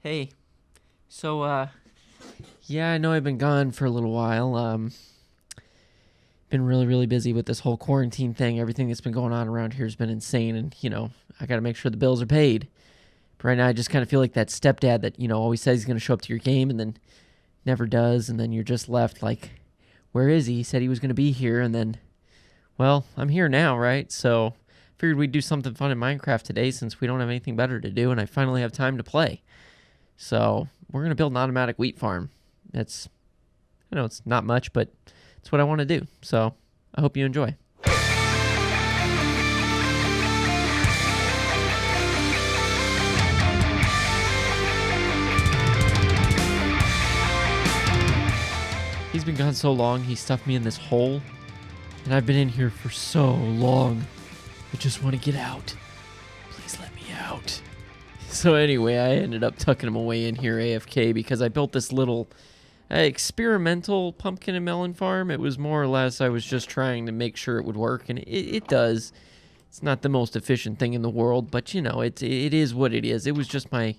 Hey, yeah, I know I've been gone for a little while. Been really busy with this whole quarantine thing. Everything that's been going on around here has been insane, and I got to make sure the bills are paid. But right now, I just kind of feel like that stepdad that always says he's going to show up to your game and then never does, and then you're just left like, where is he? He said he was going to be here, and then, well, I'm here now, right? So, figured we'd do something fun in Minecraft today since we don't have anything better to do, and I finally have time to play. So we're going to build an automatic wheat farm. It's not much, but it's what I want to do. So I hope you enjoy. He's been gone so long, he stuffed me in this hole. And I've been in here for so long. I just want to get out. Please let me out. So anyway, I ended up tucking him away in here AFK because I built this little experimental pumpkin and melon farm. It was more or less, I was just trying to make sure it would work, and it does. It's not the most efficient thing in the world, but it is what it is. It was just my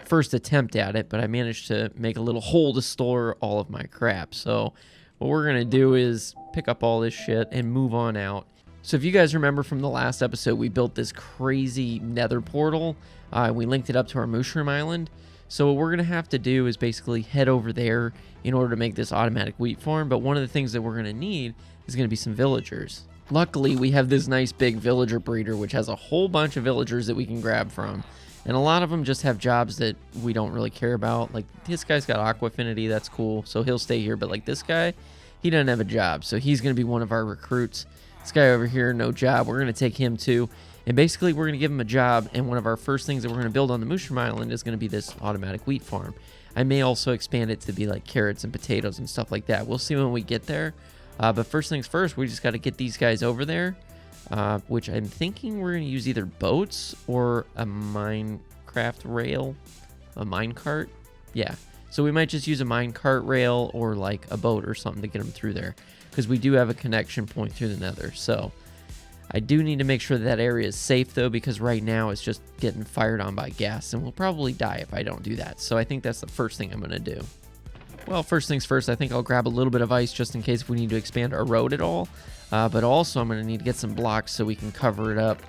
first attempt at it, but I managed to make a little hole to store all of my crap. So what we're going to do is pick up all this shit and move on out. So if you guys remember from the last episode, we built this crazy nether portal. We linked it up to our mushroom island. So what we're going to have to do is basically head over there in order to make this automatic wheat farm. But one of the things that we're going to need is going to be some villagers. Luckily, we have this nice big villager breeder, which has a whole bunch of villagers that we can grab from. And a lot of them just have jobs that we don't really care about. Like, this guy's got aqua affinity. That's cool. So he'll stay here. But like this guy, he doesn't have a job. So he's going to be one of our recruits. This guy over here, no job. We're going to take him too. And basically, we're going to give him a job, and one of our first things that we're going to build on the Mushroom Island is going to be this automatic wheat farm. I may also expand it to be like carrots and potatoes and stuff like that. We'll see when we get there. But first things first, we just got to get these guys over there, which I'm thinking we're going to use either boats or a Minecraft rail, a minecart. Yeah, so we might just use a minecart rail or like a boat or something to get them through there, because we do have a connection point through the nether. So I do need to make sure that area is safe, though, because right now it's just getting fired on by gas, and we'll probably die if I don't do that. So I think that's the first thing I'm going to do. Well, first things first, I think I'll grab a little bit of ice just in case if we need to expand our road at all. But also I'm going to need to get some blocks so we can cover it up.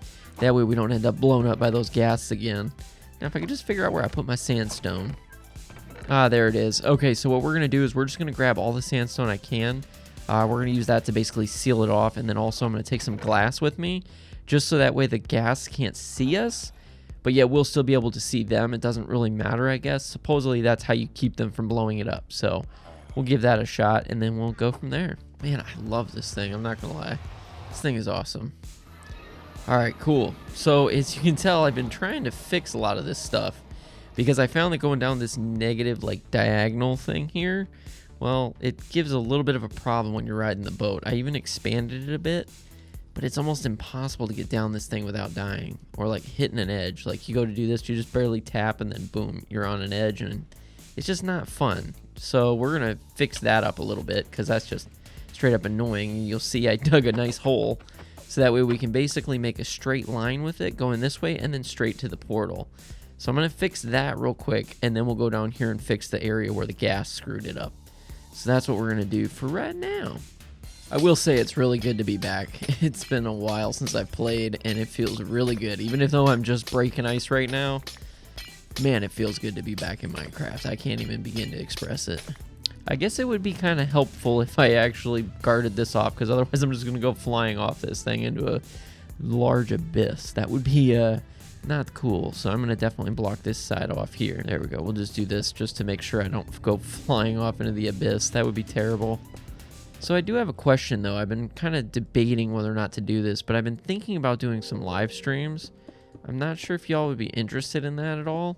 That way we don't end up blown up by those gas again. Now, if I could just figure out where I put my sandstone. There it is. Okay, so what we're going to do is we're just going to grab all the sandstone I can. We're going to use that to basically seal it off, and then also I'm going to take some glass with me, just so that way the gas can't see us, but yet we'll still be able to see them. It doesn't really matter, I guess. Supposedly that's how you keep them from blowing it up, so we'll give that a shot, and then we'll go from there. Man, I love this thing. I'm not going to lie. This thing is awesome. All right, cool. So as you can tell, I've been trying to fix a lot of this stuff because I found that going down this negative, like, diagonal thing here, well, it gives a little bit of a problem when you're riding the boat. I even expanded it a bit, but it's almost impossible to get down this thing without dying or like hitting an edge. Like, you go to do this, you just barely tap, and then boom, you're on an edge, and it's just not fun. So we're going to fix that up a little bit because that's just straight up annoying. You'll see I dug a nice hole so that way we can basically make a straight line with it going this way and then straight to the portal. So I'm going to fix that real quick, and then we'll go down here and fix the area where the gas screwed it up. So that's what we're going to do for right now. I will say it's really good to be back. It's been a while since I've played, and it feels really good. Even though I'm just breaking ice right now, man, it feels good to be back in Minecraft. I can't even begin to express it. I guess it would be kind of helpful if I actually guarded this off, because otherwise I'm just going to go flying off this thing into a large abyss. That would be not cool. So I'm going to definitely block this side off here. There we go. We'll just do this just to make sure I don't go flying off into the abyss. That would be terrible. So I do have a question, though. I've been kind of debating whether or not to do this, but I've been thinking about doing some live streams. I'm not sure if y'all would be interested in that at all.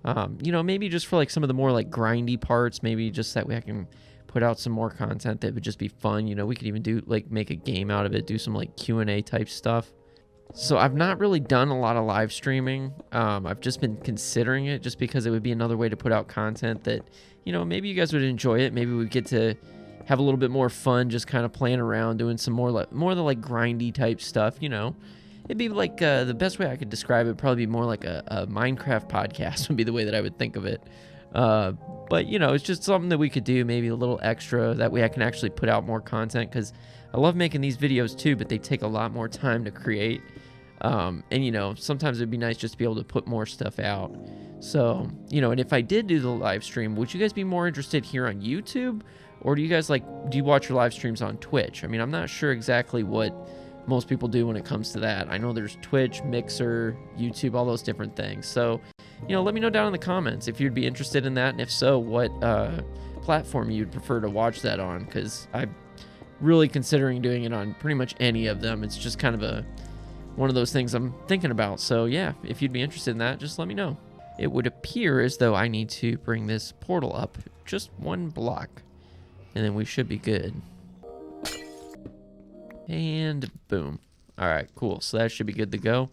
Maybe just for like some of the more like grindy parts, maybe just that way I can put out some more content that would just be fun. We could even do like make a game out of it, do some like Q&A type stuff. So I've not really done a lot of live streaming. I've just been considering it just because it would be another way to put out content that, maybe you guys would enjoy it. Maybe we'd get to have a little bit more fun just kind of playing around, doing some more of the like grindy type stuff, It'd be like the best way I could describe it would probably be more like a Minecraft podcast would be the way that I would think of it. But, you know, it's just something that we could do, maybe a little extra. That way I can actually put out more content, because I love making these videos too, but they take a lot more time to create. And, you know, sometimes it'd be nice just to be able to put more stuff out. So, you know, and if I did do the live stream, would you guys be more interested here on YouTube? Or do you guys do you watch your live streams on Twitch? I mean, I'm not sure exactly what most people do when it comes to that. I know there's Twitch, Mixer, YouTube, all those different things. So, you know, let me know down in the comments if you'd be interested in that, and if so, what platform you'd prefer to watch that on, because I'm really considering doing it on pretty much any of them. It's just kind of one of those things I'm thinking about. So yeah, if you'd be interested in that, just let me know. It would appear as though I need to bring this portal up just one block, and then we should be good. And boom. All right, cool. So that should be good to go.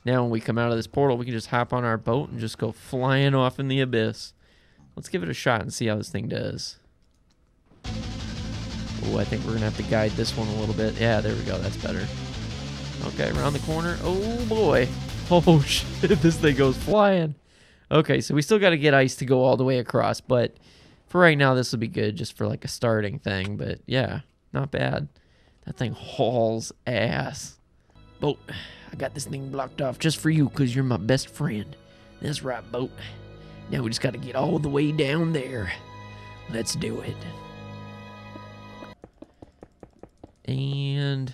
Now when we come out of this portal, we can just hop on our boat and just go flying off in the abyss. Let's give it a shot and see how this thing does. Oh, I think we're going to have to guide this one a little bit. Yeah, there we go. That's better. Okay, around the corner. Oh, boy. Oh, shit. This thing goes flying. Okay, so we still got to get ice to go all the way across. But for right now, this will be good just for like a starting thing. But yeah, not bad. That thing hauls ass. Boat, I got this thing blocked off just for you because you're my best friend. That's right, boat. Now we just got to get all the way down there. Let's do it. And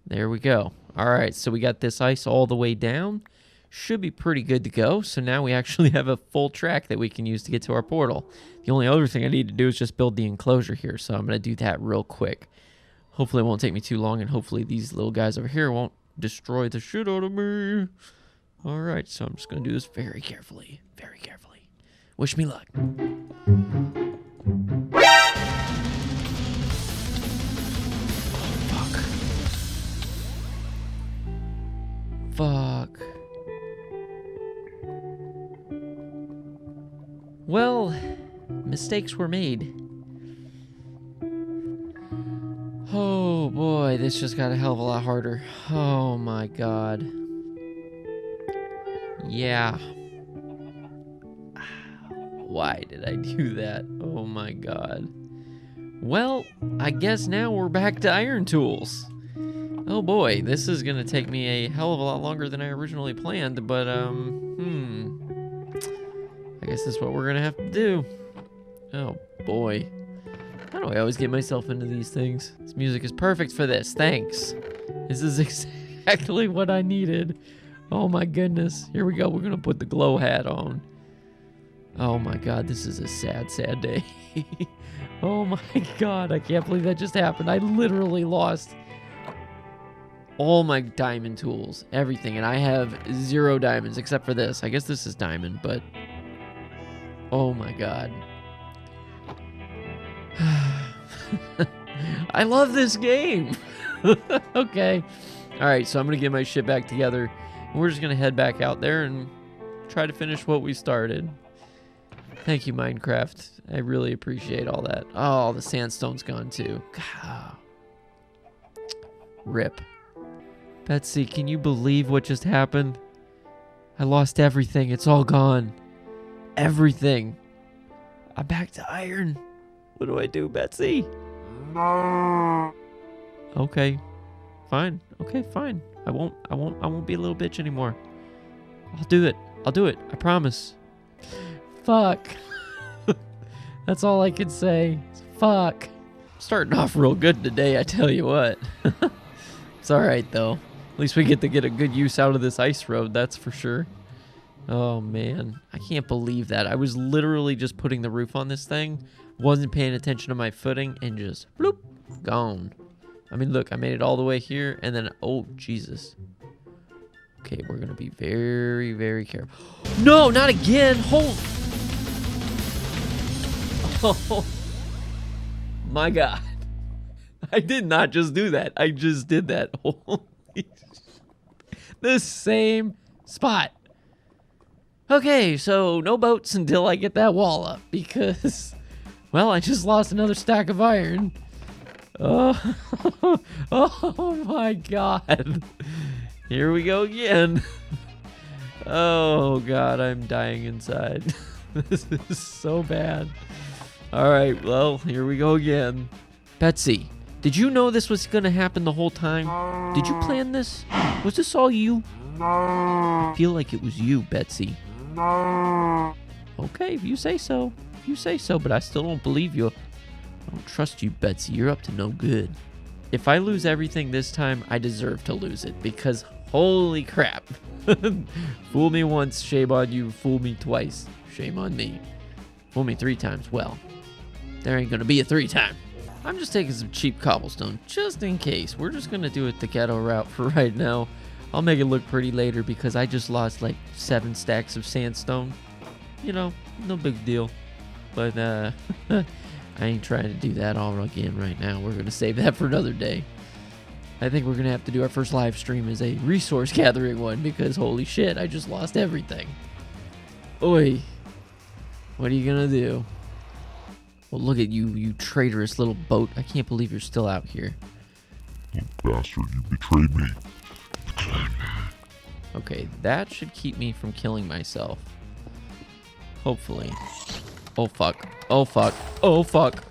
there we go. All right, so we got this ice all the way down. Should be pretty good to go. So now we actually have a full track that we can use to get to our portal. The only other thing I need to do is just build the enclosure here. So I'm going to do that real quick. Hopefully it won't take me too long, and hopefully these little guys over here won't destroy the shit out of me. All right, so I'm just going to do this very carefully. Very carefully. Wish me luck. Fuck. Well, mistakes were made. Oh boy, this just got a hell of a lot harder. Oh my god. Yeah. Why did I do that? Oh my god. Well, I guess now we're back to iron tools. Oh boy, this is gonna take me a hell of a lot longer than I originally planned, but I guess that's what we're gonna have to do. Oh boy. How do I always get myself into these things? This music is perfect for this, thanks. This is exactly what I needed. Oh my goodness. Here we go, we're gonna put the glow hat on. Oh my god, this is a sad, sad day. Oh my god, I can't believe that just happened. I literally lost all my diamond tools, everything, and I have 0 diamonds except for this. I guess this is diamond, but oh my god. I love this game. Okay. All right, so I'm going to get my shit back together, and we're just going to head back out there and try to finish what we started. Thank you, Minecraft. I really appreciate all that. Oh, the sandstone's gone too. God. Rip. Betsy, can you believe what just happened? I lost everything. It's all gone. Everything. I'm back to iron. What do I do, Betsy? No. Okay. Fine. Okay, fine. I won't be a little bitch anymore. I'll do it. I'll do it. I promise. Fuck. That's all I can say. Fuck. Starting off real good today, I tell you what. It's alright though. At least we get to get a good use out of this ice road, that's for sure. Oh man, I can't believe that. I was literally just putting the roof on this thing, wasn't paying attention to my footing, and just bloop, gone. I mean, look, I made it all the way here, and then, oh, Jesus. Okay, we're gonna be very, very careful. No, not again! Hold! Oh, my God. I did not just do that. I just did that. Holy the same spot. Okay, so no boats until I get that wall up because, well, I just lost another stack of iron. Oh, oh my God. Here we go again. Oh, God, I'm dying inside. This is so bad. All right, well, here we go again. Betsy, did you know this was going to happen the whole time? Did you plan this? Was this all you? I feel like it was you, Betsy. Okay, if you say so. If you say so, but I still don't believe you. I don't trust you, Betsy. You're up to no good. If I lose everything this time, I deserve to lose it because holy crap. Fool me once, shame on you. Fool me twice, shame on me. Fool me 3 times, well, there ain't gonna be a 3 time. I'm just taking some cheap cobblestone just in case. We're just gonna do it the ghetto route for right now. I'll make it look pretty later because I just lost like 7 stacks of sandstone. You know, no big deal. But I ain't trying to do that all again right now. We're gonna save that for another day. I think we're gonna have to do our first live stream as a resource gathering one because holy shit, I just lost everything. Oi, what are you gonna do? Well, look at you, you traitorous little boat. I can't believe you're still out here. You bastard, you betrayed me. Okay, that should keep me from killing myself. Hopefully. Oh fuck. Oh fuck. Oh fuck.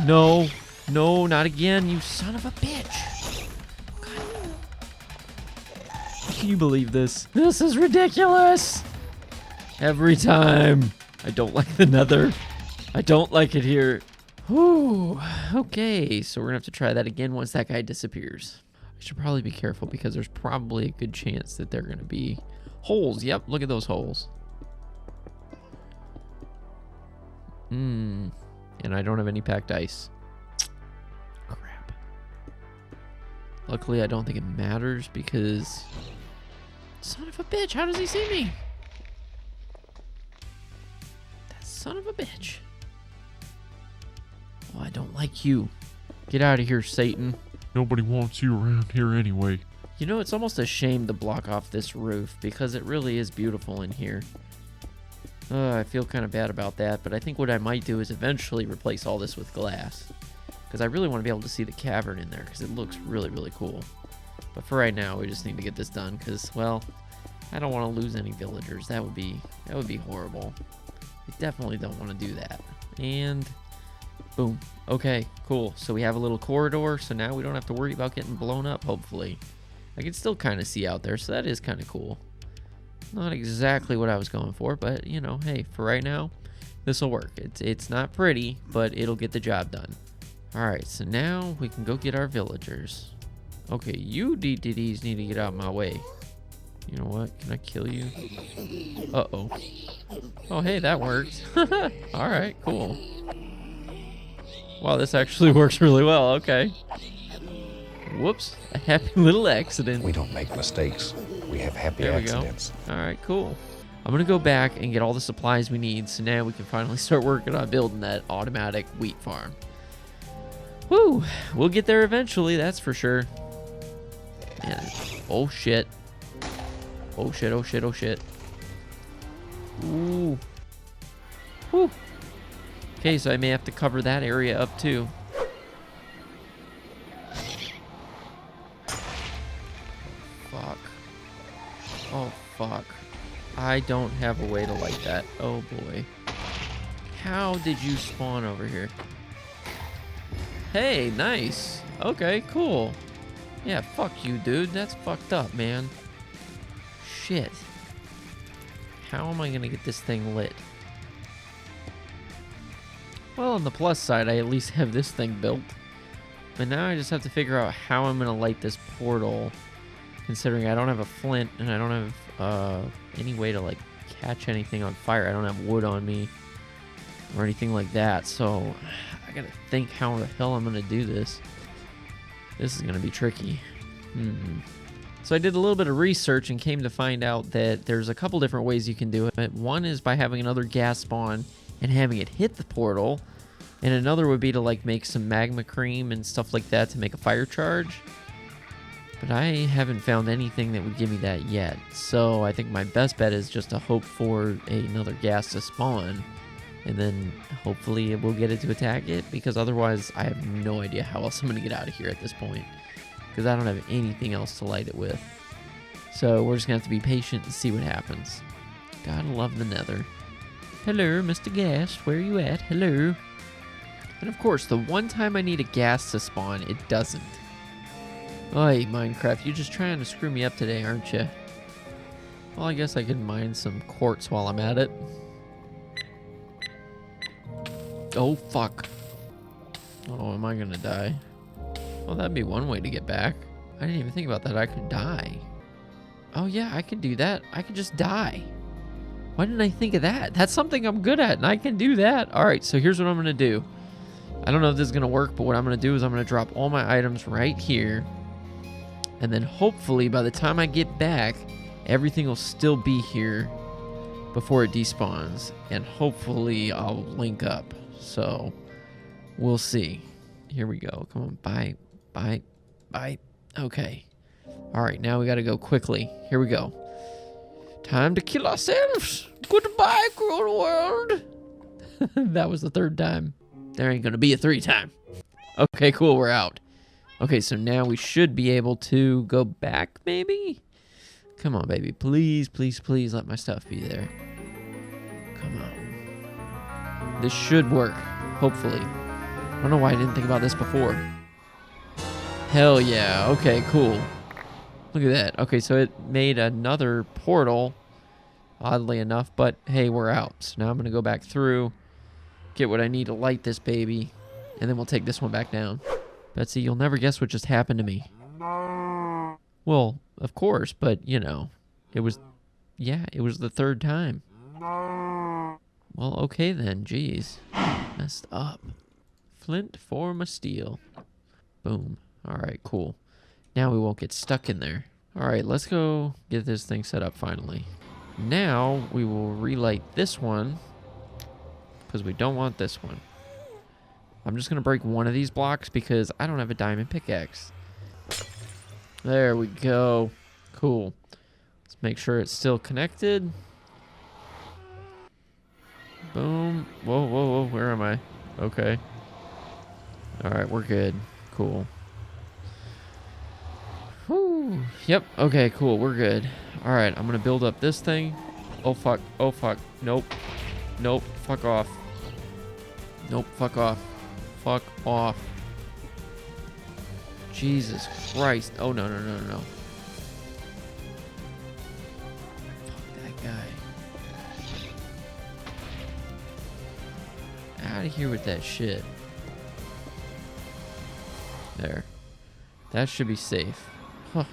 No. No, not again, you son of a bitch. God. Can you believe this? This is ridiculous. Every time. I don't like the nether. I don't like it here. Whew. Okay, so we're gonna have to try that again once that guy disappears. I should probably be careful because there's probably a good chance that they're gonna be holes. Yep, look at those holes. And I don't have any packed ice. Crap. Luckily, I don't think it matters because... Son of a bitch, how does he see me? That son of a bitch. Oh, I don't like you. Get out of here, Satan. Nobody wants you around here anyway. You know, it's almost a shame to block off this roof because it really is beautiful in here. I feel kind of bad about that, but I think what I might do is eventually replace all this with glass. Because I really want to be able to see the cavern in there because it looks really, really cool. But for right now, we just need to get this done because, well, I don't want to lose any villagers. That would be horrible. I definitely don't want to do that. And boom. Okay, cool. So we have a little corridor, so now we don't have to worry about getting blown up, hopefully. I can still kind of see out there, so that is kind of cool. Not exactly what I was going for, but, you know, hey, for right now, this will work. It's not pretty, but it'll get the job done. All right, so now we can go get our villagers. Okay, you DDDs need to get out of my way. You know what? Can I kill you? Uh-oh. Oh, hey, that worked. All right, cool. Wow, this actually works really well. Okay. Whoops. A happy little accident. We don't make mistakes. We have happy accidents. All right, cool. I'm going to go back and get all the supplies we need, so now we can finally start working on building that automatic wheat farm. Woo! We'll get there eventually, that's for sure. And, oh, shit. Oh, shit, oh, shit, oh, shit. Ooh. Whew. Okay, so I may have to cover that area up, too. Fuck. Oh, fuck. I don't have a way to light that. Oh, boy. How did you spawn over here? Hey, nice. Okay, cool. Yeah, fuck you, dude. That's fucked up, man. Shit. How am I gonna get this thing lit? Well, on the plus side, I at least have this thing built. But now I just have to figure out how I'm gonna light this portal, considering I don't have a flint and I don't have any way to like catch anything on fire. I don't have wood on me or anything like that, so I gotta think how the hell I'm gonna do this. This is gonna be tricky. So I did a little bit of research and came to find out that there's a couple different ways you can do it. One is by having another gas spawn and having it hit the portal, and another would be to like make some magma cream and stuff like that to make a fire charge. But I haven't found anything that would give me that yet, so I think my best bet is just to hope for another gas to spawn, and then hopefully we'll get it to attack it, because otherwise I have no idea how else I'm going to get out of here at this point, because I don't have anything else to light it with. So we're just going to have to be patient and see what happens. Gotta love the nether. Hello, Mr. Gas. Where you at? Hello. And of course, the one time I need a gas to spawn, it doesn't. Oy, Minecraft, you're just trying to screw me up today, aren't you? Well, I guess I can mine some quartz while I'm at it. Oh, fuck. Oh, am I gonna die? Well, that'd be one way to get back. I didn't even think about that. I could die. Oh, yeah, I could do that. I could just die. Why didn't I think of that? That's something I'm good at, and I can do that. All right, so here's what I'm gonna do. I don't know if this is gonna work, but what I'm gonna do is I'm gonna drop all my items right here. And then hopefully by the time I get back, everything will still be here before it despawns. And hopefully I'll link up. So we'll see. Here we go. Come on. Bye. Bye. Bye. Okay. All right. Now we got to go quickly. Here we go. Time to kill ourselves. Goodbye, cruel world. That was the third time. There ain't going to be a three time. Okay, cool. We're out. Okay, so now we should be able to go back, maybe? Come on, baby. Please, please, please let my stuff be there. Come on. This should work, hopefully. I don't know why I didn't think about this before. Hell yeah. Okay, cool. Look at that. Okay, so it made another portal, oddly enough, but hey, we're out. So now I'm going to go back through, get what I need to light this baby, and then we'll take this one back down. Betsy, you'll never guess what just happened to me. Well, of course, but, you know, it was the third time. Well, okay then, jeez. Messed up. Flint for my steel. Boom. Alright, cool. Now we won't get stuck in there. Alright, let's go get this thing set up finally. Now we will relight this one, because we don't want this one. I'm just going to break one of these blocks because I don't have a diamond pickaxe. There we go. Cool. Let's make sure it's still connected. Boom. Whoa, whoa, whoa. Where am I? Okay. Alright, we're good. Cool. Whew. Yep. Okay, cool. We're good. Alright, I'm going to build up this thing. Oh, fuck. Oh, fuck. Nope. Nope. Fuck off. Nope. Fuck off. Fuck off. Jesus Christ. Oh, no, no, no, no, no. Fuck that guy. Out of here with that shit. There. That should be safe. Huh.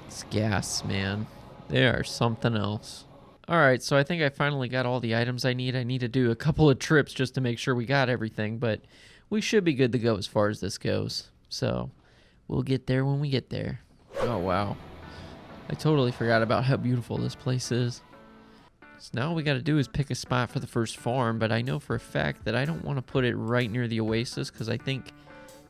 It's gas, man. They are something else. Alright, so I think I finally got all the items I need. I need to do a couple of trips just to make sure we got everything, but we should be good to go as far as this goes. So, we'll get there when we get there. Oh, wow. I totally forgot about how beautiful this place is. So now all we got to do is pick a spot for the first farm, but I know for a fact that I don't want to put it right near the oasis because I think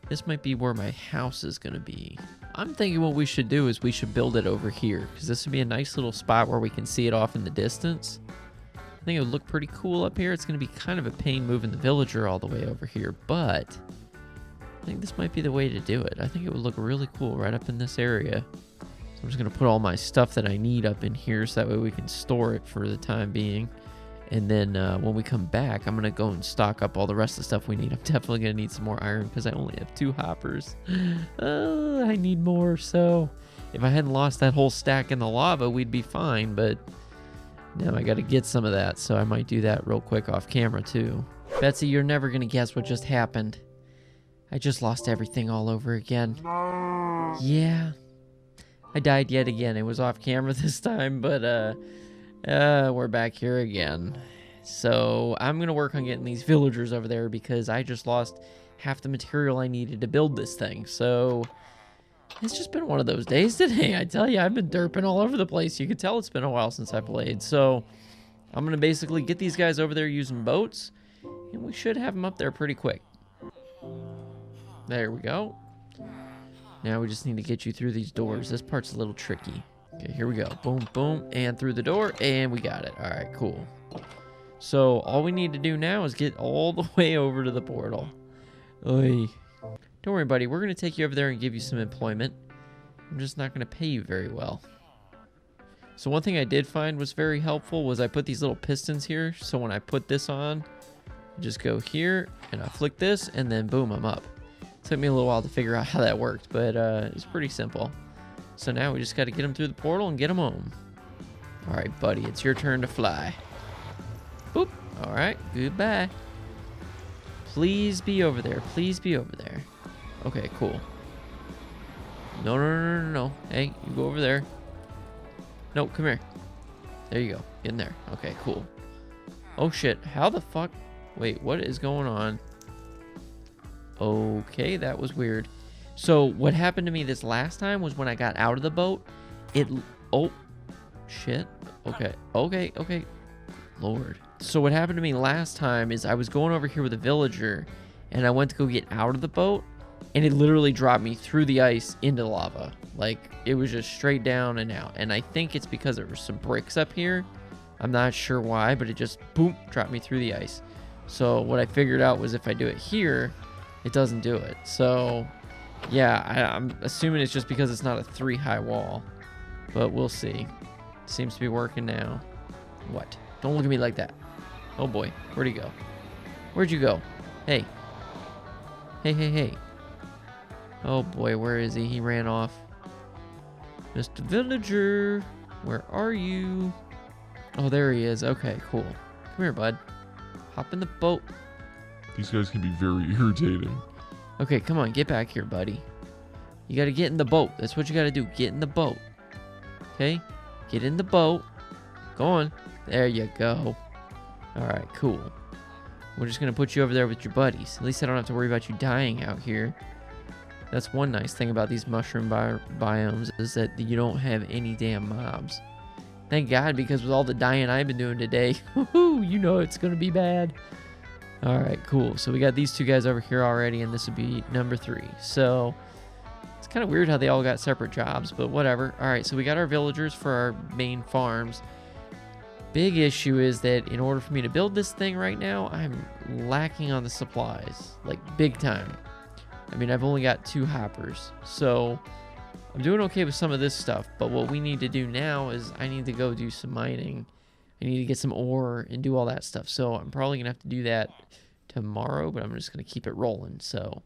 this might be where my house is going to be. I'm thinking what we should do is we should build it over here because this would be a nice little spot where we can see it off in the distance. I think it would look pretty cool up here. It's going to be kind of a pain moving the villager all the way over here, but I think this might be the way to do it. I think it would look really cool right up in this area. So I'm just going to put all my stuff that I need up in here so that way we can store it for the time being. And then when we come back, I'm going to go and stock up all the rest of the stuff we need. I'm definitely going to need some more iron because I only have 2 hoppers. I need more. So if I hadn't lost that whole stack in the lava, we'd be fine. But now I got to get some of that. So I might do that real quick off camera too. Betsy, you're never going to guess what just happened. I just lost everything all over again. Yeah. I died yet again. It was off camera this time, but we're back here again. So I'm going to work on getting these villagers over there because I just lost half the material I needed to build this thing. So it's just been one of those days today. I tell you, I've been derping all over the place. You can tell it's been a while since I played. So I'm going to basically get these guys over there using boats, and we should have them up there pretty quick. There we go. Now we just need to get you through these doors. This part's a little tricky. Okay, here we go. Boom, boom, and through the door, and we got it. All right, cool. So all we need to do now is get all the way over to the portal. Oy. Don't worry, buddy. We're going to take you over there and give you some employment. I'm just not going to pay you very well. So one thing I did find was very helpful was I put these little pistons here. So when I put this on, I just go here and I flick this and then boom, I'm up. Took me a little while to figure out how that worked, but it's pretty simple. So now we just got to get them through the portal and get them home. All right, buddy, it's your turn to fly. Boop. All right, goodbye. Please be over there. Please be over there. Okay, cool. No, no, no, no, no. Hey, you go over there. No, come here. There you go. Get in there. Okay, cool. Oh, shit. How the fuck? Wait, what is going on? Okay, that was weird. So, what happened to me this last time was when I got out of the boat, oh, shit. Okay, okay, okay. Lord. So, what happened to me last time is I was going over here with a villager, and I went to go get out of the boat, and it literally dropped me through the ice into the lava. Like, it was just straight down and out. And I think it's because there were some bricks up here. I'm not sure why, but it just, boom, dropped me through the ice. So what I figured out was if I do it here, it doesn't do it. So, yeah, I'm assuming it's just because it's not a 3-high wall. But we'll see. Seems to be working now. What? Don't look at me like that. Oh, boy. Where'd he go? Where'd you go? Hey. Hey, hey, hey. Oh, boy. Where is he? He ran off. Mr. Villager, where are you? Oh, there he is. Okay, cool. Come here, bud. Hop in the boat. These guys can be very irritating. Okay, come on. Get back here, buddy. You got to get in the boat. That's what you got to do. Get in the boat. Okay? Get in the boat. Go on. There you go. All right, cool. We're just going to put you over there with your buddies. At least I don't have to worry about you dying out here. That's one nice thing about these mushroom biomes is that you don't have any damn mobs. Thank God, because with all the dying I've been doing today, you know it's going to be bad. All right, cool. So we got these two guys over here already, and this would be number 3. So it's kind of weird how they all got separate jobs, but whatever. All right, so we got our villagers for our main farms. Big issue is that in order for me to build this thing right now, I'm lacking on the supplies, like big time. I mean, I've only got 2 hoppers, so I'm doing okay with some of this stuff, but what we need to do now is I need to go do some mining. I need to get some ore and do all that stuff, so I'm probably going to have to do that tomorrow, but I'm just going to keep it rolling, so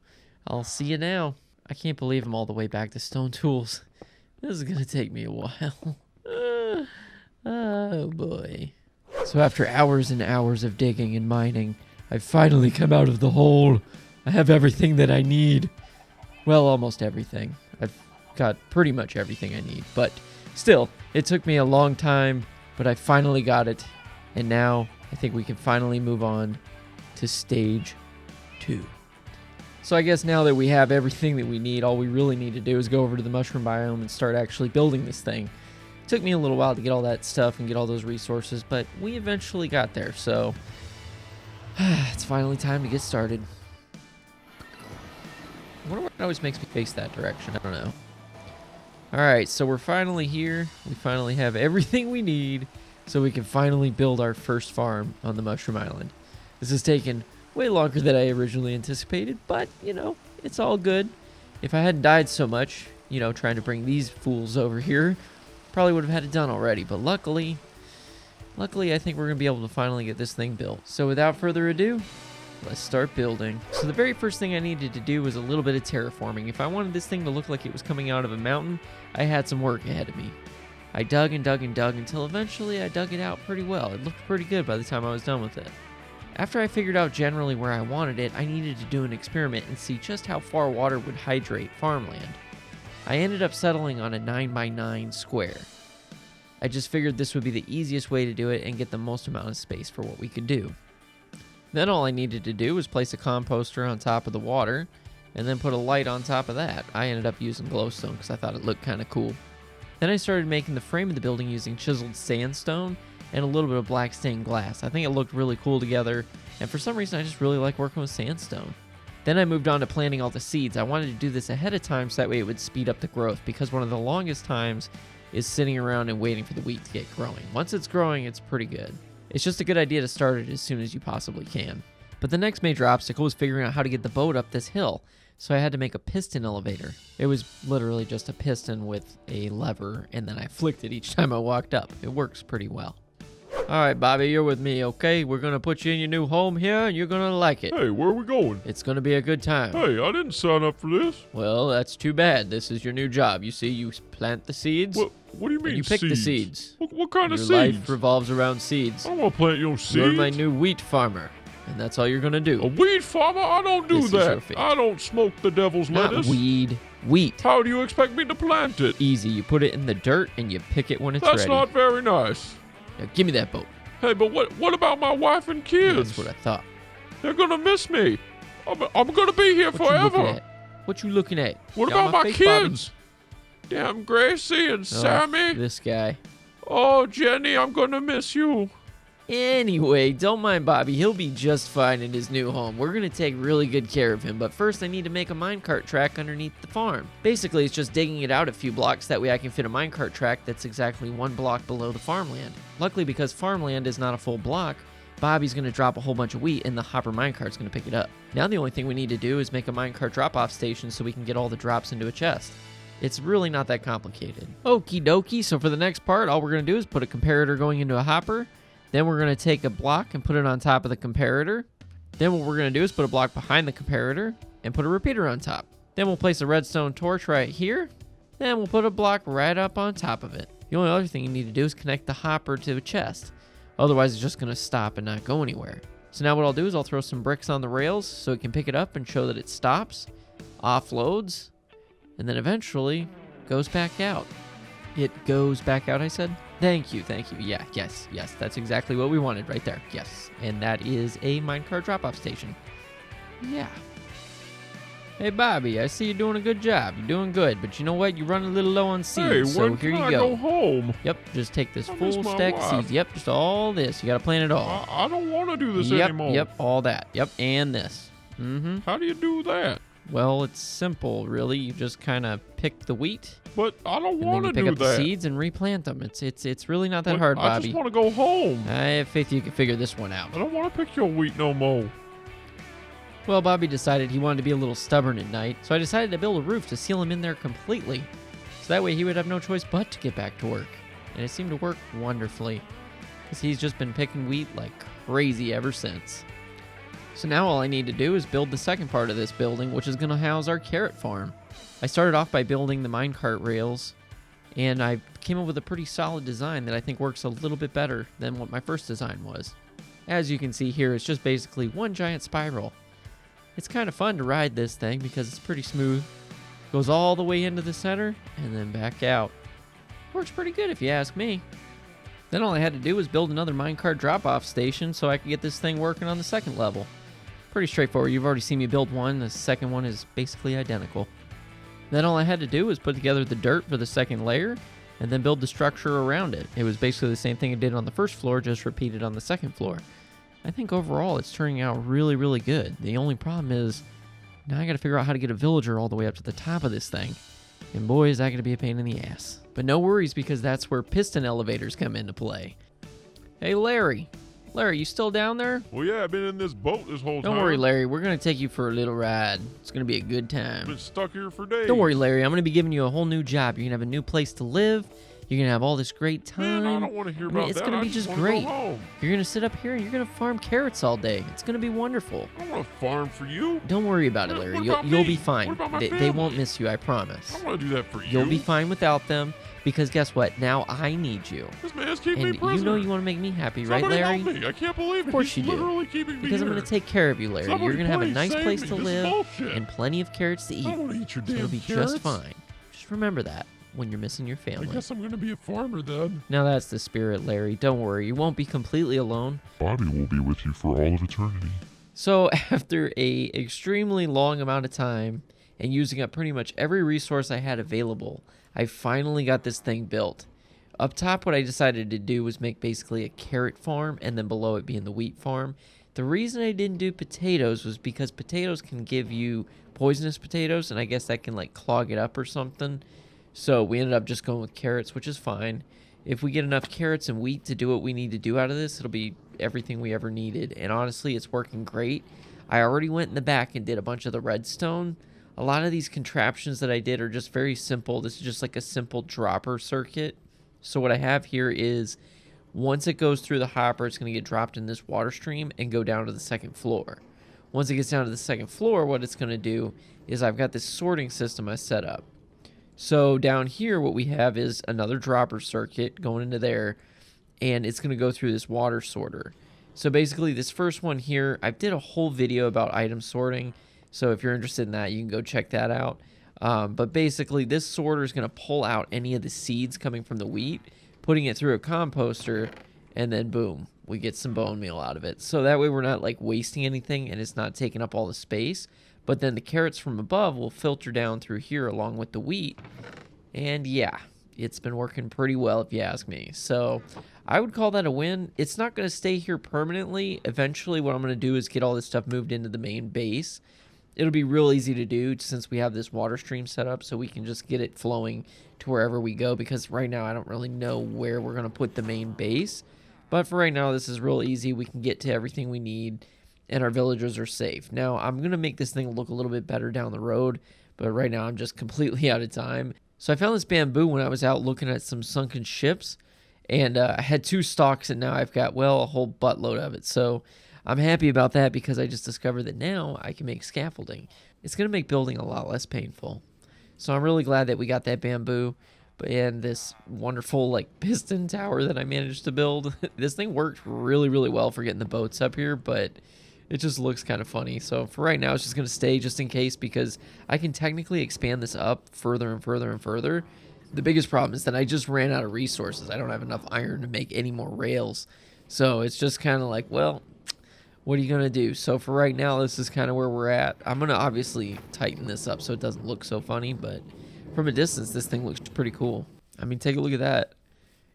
I'll see you now. I can't believe I'm all the way back to stone tools. This is going to take me a while. Oh, boy. So after hours and hours of digging and mining, I've finally come out of the hole. I have everything that I need. Well, almost everything. I've got pretty much everything I need. But still, it took me a long time, but I finally got it. And now I think we can finally move on to stage 2. So I guess now that we have everything that we need, all we really need to do is go over to the mushroom biome and start actually building this thing. It took me a little while to get all that stuff and get all those resources, but we eventually got there. So it's finally time to get started. I wonder what always makes me face that direction. I don't know. Alright, so we're finally here. We finally have everything we need so we can finally build our first farm on the Mushroom Island. This has taken way longer than I originally anticipated, but, you know, it's all good. If I hadn't died so much, you know, trying to bring these fools over here, probably would have had it done already. But luckily, I think we're going to be able to finally get this thing built. So without further ado, let's start building. So the very first thing I needed to do was a little bit of terraforming. If I wanted this thing to look like it was coming out of a mountain, I had some work ahead of me. I dug and dug and dug until eventually I dug it out pretty well. It looked pretty good by the time I was done with it. After I figured out generally where I wanted it, I needed to do an experiment and see just how far water would hydrate farmland. I ended up settling on a 9x9 square. I just figured this would be the easiest way to do it and get the most amount of space for what we could do. Then all I needed to do was place a composter on top of the water and then put a light on top of that. I ended up using glowstone because I thought it looked kind of cool. Then I started making the frame of the building using chiseled sandstone and a little bit of black stained glass. I think it looked really cool together, and for some reason I just really like working with sandstone. Then I moved on to planting all the seeds. I wanted to do this ahead of time so that way it would speed up the growth, because one of the longest times is sitting around and waiting for the wheat to get growing. Once it's growing, it's pretty good. It's just a good idea to start it as soon as you possibly can. But the next major obstacle was figuring out how to get the boat up this hill. So I had to make a piston elevator. It was literally just a piston with a lever, and then I flicked it each time I walked up. It works pretty well. All right, Bobby, you're with me, okay? We're going to put you in your new home here, and you're going to like it. Hey, where are we going? It's going to be a good time. Hey, I didn't sign up for this. Well, that's too bad. This is your new job. You see, you plant the seeds. What do you mean, and you pick the seeds. What kind of Your seeds? life revolves around seeds. I don't want to plant your seeds. You're my new wheat farmer, and that's all you're going to do. A weed farmer? I don't do This is your that. fate. I don't smoke the devil's Not lettuce. weed, wheat. How do you expect me to plant it? Easy. You put it in the dirt, and you pick it when it's That's ready. not very nice. Now, give me that boat. Hey, but what about my wife and kids? That's what I thought. They're gonna miss me. I'm gonna be here What you looking forever. at? What you looking at? What Get out about my face, Bobby. kids? Damn, Gracie and Sammy. This guy. Oh, Jenny, I'm gonna miss you. Anyway, don't mind Bobby. He'll be just fine in his new home. We're going to take really good care of him, but first I need to make a minecart track underneath the farm. Basically, it's just digging it out a few blocks. That way I can fit a minecart track that's exactly 1 block below the farmland. Luckily, because farmland is not a full block, Bobby's going to drop a whole bunch of wheat and the hopper minecart's going to pick it up. Now the only thing we need to do is make a minecart drop-off station so we can get all the drops into a chest. It's really not that complicated. Okie dokie, so for the next part, all we're going to do is put a comparator going into a hopper. Then we're going to take a block and put it on top of the comparator. Then what we're going to do is put a block behind the comparator and put a repeater on top. Then we'll place a redstone torch right here. Then we'll put a block right up on top of it. The only other thing you need to do is connect the hopper to a chest. Otherwise, it's just going to stop and not go anywhere. So now what I'll do is I'll throw some bricks on the rails so it can pick it up and show that it stops, offloads, and then eventually goes back out. It goes back out, I said? Thank you. Yeah, yes, that's exactly what we wanted right there. Yes, and that is a minecart drop-off station. Yeah. Hey, Bobby, I see you're doing a good job. You're doing good, but you know what? You're running a little low on seeds, Hey, so when here can you I go. go home? Yep, just take this I miss full my stack of wife. seeds. Yep, just all this. You got to plant it all. I don't want to do this Yep, anymore. yep, all that. Yep, and this. Mm-hmm. How do you do that? Well, it's simple, really. You just kind of pick the wheat, But I don't and then want you to pick do up that. the seeds and replant them. It's really not that But hard, I Bobby. just want to go home. I have faith you can figure this one out. I don't want to pick your wheat no more. Well, Bobby decided he wanted to be a little stubborn at night, so I decided to build a roof to seal him in there completely. So that way he would have no choice but to get back to work. And it seemed to work wonderfully, because he's just been picking wheat like crazy ever since. So now all I need to do is build the second part of this building, which is going to house our carrot farm. I started off by building the minecart rails, and I came up with a pretty solid design that I think works a little bit better than what my first design was. As you can see here, it's just basically one giant spiral. It's kind of fun to ride this thing because it's pretty smooth. Goes all the way into the center and then back out. Works pretty good if you ask me. Then all I had to do was build another minecart drop-off station so I could get this thing working on the second level. Pretty straightforward. You've already seen me build one. The second one is basically identical. Then all I had to do was put together the dirt for the second layer and then build the structure around it. It was basically the same thing I did on the first floor, just repeated on the second floor. I think overall it's turning out really, really good. The only problem is now I got to figure out how to get a villager all the way up to the top of this thing. And boy, is that going to be a pain in the ass. But no worries, because that's where piston elevators come into play. Hey, Larry. Larry, you still down there? Well, yeah, I've been in this boat this whole time. Don't worry, Larry. We're going to take you for a little ride. It's going to be a good I've time. been stuck here for days. Don't worry, Larry. I'm going to be giving you a whole new job. You're going to have a new place to live. You're going to have all this great time. Man, I don't want to hear about it's that. going to I be just wanna great. Go home. You're going to sit up here and you're going to farm carrots all day. It's going to be wonderful. I don't want to farm for you. Don't worry about it, What Larry. about You'll me? be fine. What about my They family? won't miss you, I promise. I don't want to do that for you. You'll be fine without them, because guess what? Now I need you. This man's keeping me And prisoner. you know you want to make me happy, right, Somebody Larry? help me. I can't believe it. Of course He's you do. literally keeping me Because I'm here. going to take care of you, Larry. Somebody You're going to have a please nice save place me. to This is live bullshit. and plenty of carrots to eat. I don't want to eat your So damn it'll be carrots. just fine. Just remember that when you're missing your I family. guess I'm going to be a farmer then. Now that's the spirit, Larry. Don't worry. You won't be completely alone. Bobby will be with you for all of eternity. So after a extremely long amount of time and using up pretty much every resource I had available, I finally got this thing built. Up top, what I decided to do was make basically a carrot farm, and then below it being the wheat farm. The reason I didn't do potatoes was because potatoes can give you poisonous potatoes, and I guess that can like clog it up or something. So we ended up just going with carrots, which is fine. If we get enough carrots and wheat to do what we need to do out of this, it'll be everything we ever needed. And honestly, it's working great. I already went in the back and did a bunch of the redstone. A lot of these contraptions that I did are just very simple. This is just like a simple dropper circuit. So what I have here is once it goes through the hopper, it's going to get dropped in this water stream and go down to the second floor. Once it gets down to the second floor, what it's going to do is I've got this sorting system I set up. So down here, what we have is another dropper circuit going into there, and it's going to go through this water sorter. So basically, this first one here, I did a whole video about item sorting. So if you're interested in that, you can go check that out. But basically, this sorter is going to pull out any of the seeds coming from the wheat, putting it through a composter, and then boom, we get some bone meal out of it. So that way we're not like wasting anything and it's not taking up all the space. But then the carrots from above will filter down through here along with the wheat. And yeah, it's been working pretty well if you ask me. So I would call that a win. It's not going to stay here permanently. Eventually what I'm going to do is get all this stuff moved into the main base. It'll be real easy to do since we have this water stream set up, so we can just get it flowing to wherever we go, because right now I don't really know where we're going to put the main base. But for right now, this is real easy. We can get to everything we need, and our villagers are safe. Now, I'm going to make this thing look a little bit better down the road, but right now I'm just completely out of time. So I found this bamboo when I was out looking at some sunken ships, and I had 2 stalks, and now I've got, well, a whole buttload of it. So I'm happy about that because I just discovered that now I can make scaffolding. It's going to make building a lot less painful. So I'm really glad that we got that bamboo and this wonderful like piston tower that I managed to build. This thing worked really, really well for getting the boats up here, but it just looks kind of funny. So for right now, it's just going to stay just in case, because I can technically expand this up further and further and further. The biggest problem is that I just ran out of resources. I don't have enough iron to make any more rails. So it's just kind of like, well, what are you going to do? So for right now, this is kind of where we're at. I'm going to obviously tighten this up so it doesn't look so funny, but from a distance, this thing looks pretty cool. I mean, take a look at that.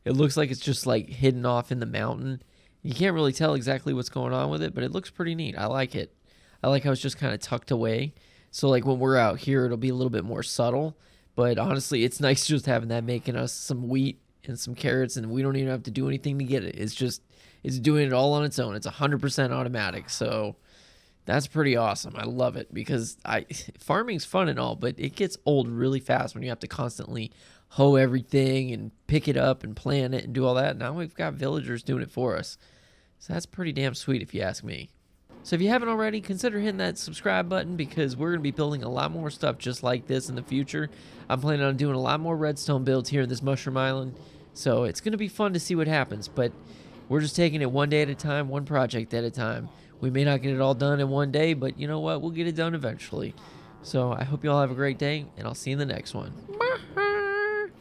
It looks like it's just like hidden off in the mountain. You can't really tell exactly what's going on with it, but it looks pretty neat. I like it. I like how it's just kind of tucked away. So like when we're out here, it'll be a little bit more subtle. But honestly, it's nice just having that making us some wheat and some carrots, and we don't even have to do anything to get it. It's doing it all on its own. It's 100% automatic. So that's pretty awesome. I love it because farming's fun and all, but it gets old really fast when you have to constantly hoe everything and pick it up and plant it and do all that. Now we've got villagers doing it for us. So that's pretty damn sweet if you ask me. So if you haven't already, consider hitting that subscribe button, because we're going to be building a lot more stuff just like this in the future. I'm planning on doing a lot more redstone builds here in this Mushroom Island. So it's going to be fun to see what happens, but we're just taking it one day at a time, one project at a time. We may not get it all done in one day, but you know what? We'll get it done eventually. So I hope you all have a great day, and I'll see you in the next one.